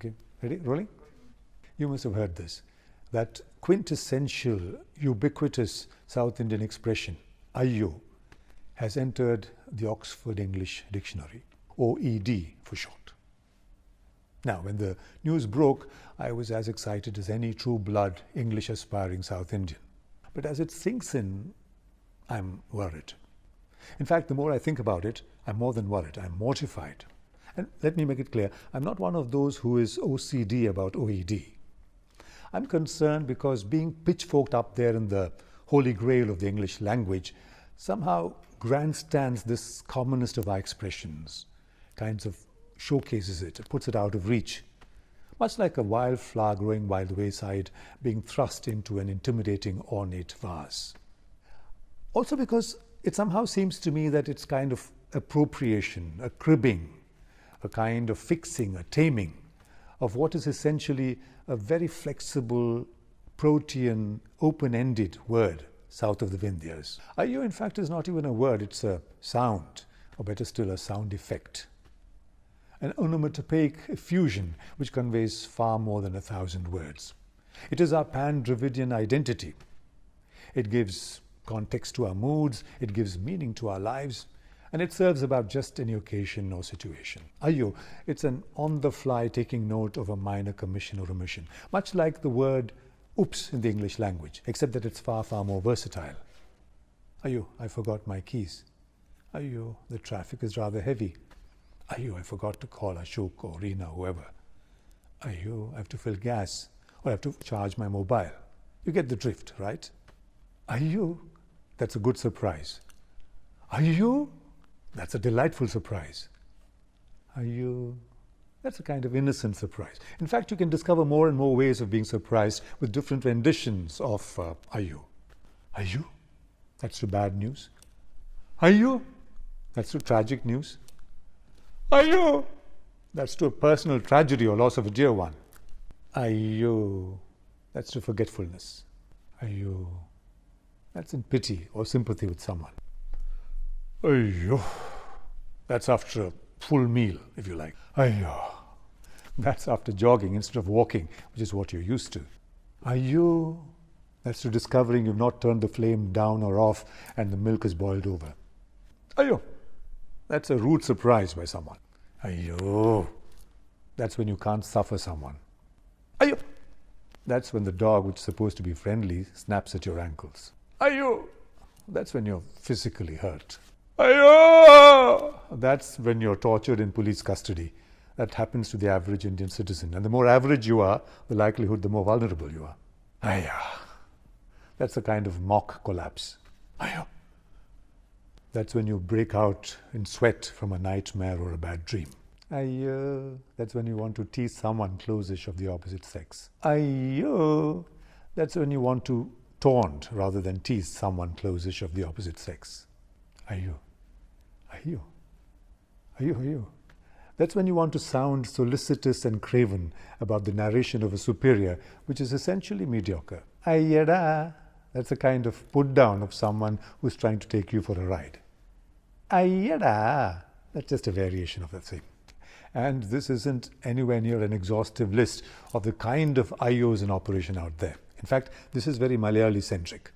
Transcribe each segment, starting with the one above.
Okay, ready? Rolling? You must have heard this. That quintessential, ubiquitous South Indian expression, AYYO, has entered the Oxford English Dictionary, OED for short. Now, when the news broke, I was as excited as any true-blood English-aspiring South Indian. But as it sinks in, I'm worried. In fact, the more I think about it, I'm more than worried. I'm mortified. And let me make it clear, I'm not one of those who is OCD about OED. I'm concerned because being pitchforked up there in the holy grail of the English language somehow grandstands this commonest of our expressions, kinds of showcases it, puts it out of reach, much like a wildflower growing by the wayside being thrust into an intimidating ornate vase. Also because it somehow seems to me that it's kind of appropriation, a cribbing, a kind of fixing, a taming of what is essentially a very flexible, protean, open-ended word south of the Vindhyas. AYYO, in fact, is not even a word, it's a sound, or better still, a sound effect. An onomatopoeic effusion which conveys far more than 1,000 words. It is our pan-Dravidian identity. It gives context to our moods, it gives meaning to our lives, and it serves about just any occasion or situation. AYYO, it's an on-the-fly taking note of a minor commission or omission, much like the word oops in the English language, except that it's far, far more versatile. AYYO, I forgot my keys. AYYO, the traffic is rather heavy. AYYO, I forgot to call Ashok or Reena, whoever. AYYO, I have to fill gas, or I have to charge my mobile. You get the drift, right? AYYO, that's a good surprise. AYYO, that's a delightful surprise. AYYO, that's a kind of innocent surprise. In fact, you can discover more and more ways of being surprised with different renditions of AYYO. AYYO, that's the bad news. AYYO, that's the tragic news. AYYO, that's to a personal tragedy or loss of a dear one. AYYO, that's to forgetfulness. AYYO, that's in pity or sympathy with someone. AYYO, that's after a full meal, if you like. AYYO, that's after jogging instead of walking, which is what you're used to. AYYO, that's to discovering you've not turned the flame down or off and the milk is boiled over. AYYO, that's a rude surprise by someone. AYYO, that's when you can't suffer someone. AYYO, that's when the dog, which is supposed to be friendly, snaps at your ankles. AYYO, that's when you're physically hurt. AYYO, that's when you're tortured in police custody. That happens to the average Indian citizen. And the more average you are, the likelihood the more vulnerable you are. AYYO, that's a kind of mock collapse. AYYO, that's when you break out in sweat from a nightmare or a bad dream. AYYO, that's when you want to tease someone close-ish of the opposite sex. AYYO, that's when you want to taunt rather than tease someone close-ish of the opposite sex. AYYO, AYYO, AYYO, AYYO. That's when you want to sound solicitous and craven about the narration of a superior, which is essentially mediocre. Ayyada, that's a kind of put-down of someone who's trying to take you for a ride. Ayyada, that's just a variation of the thing. And this isn't anywhere near an exhaustive list of the kind of AYYOs in operation out there. In fact, this is very Malayali-centric.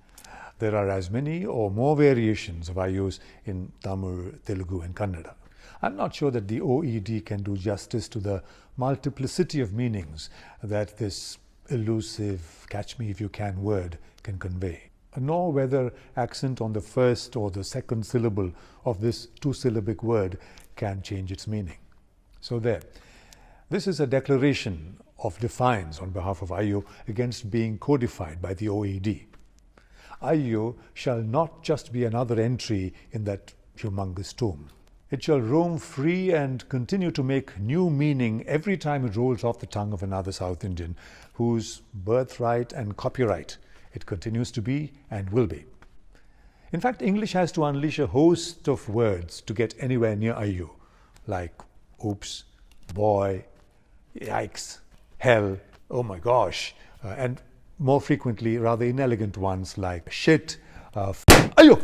There are as many or more variations of AYYOs in Tamil, Telugu and Kannada. I'm not sure that the OED can do justice to the multiplicity of meanings that this elusive catch-me-if-you-can word can convey, nor whether accent on the first or the second syllable of this two-syllabic word can change its meaning. So there. This is a declaration of defiance on behalf of AYYO against being codified by the OED. AYYO shall not just be another entry in that humongous tome. It shall roam free and continue to make new meaning every time it rolls off the tongue of another South Indian, whose birthright and copyright it continues to be and will be. In fact, English has to unleash a host of words to get anywhere near AYYO, like oops, boy, yikes, hell, oh my gosh, and more frequently rather inelegant ones like shit, AYYO.